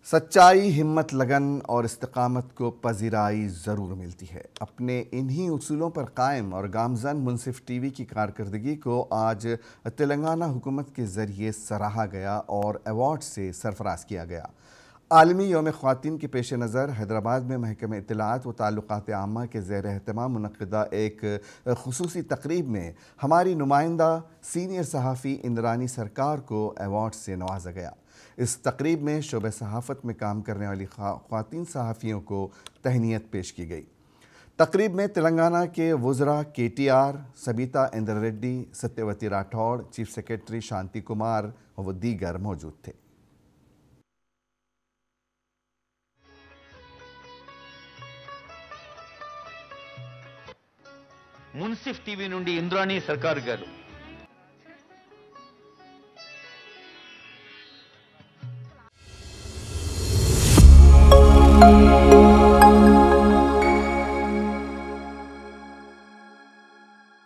सच्चाई, हिम्मत, लगन और इस्तिकामत को पजीराई ज़रूर मिलती है। अपने इन्हीं उसूलों पर कायम और गामज़न मुनसिफ टीवी की कारकर्दगी को आज तेलंगाना हुकूमत के ज़रिए सराहा गया और अवार्ड से सरफराज किया गया। आलमी यौम ख़वातीन के पेश नज़र हैदराबाद में महकमे इत्तलाआत व ताल्लुकात आम्मा के ज़ेर एहतमाम मुनक़्क़दा एक ख़ुसूसी तक़रीब में हमारी नुमाइंदा सीनियर सहाफ़ी इंद्रानी सरकार को अवार्ड से नवाजा गया। इस तक़रीब में शोबे सहाफ़त में काम करने वाली ख़वातीन सहाफ़ियों को तहनीत पेश की गई। तक़रीब में तेलंगाना के वज़रा KTR, Sabitha Indra Reddy, Satyavathi Rathod, chief secretary Shanti Kumar व दीगर मौजूद थे। మున్సిఫ్ టీవీ నుండి ఇంద్రాణి సర్కార్ గారు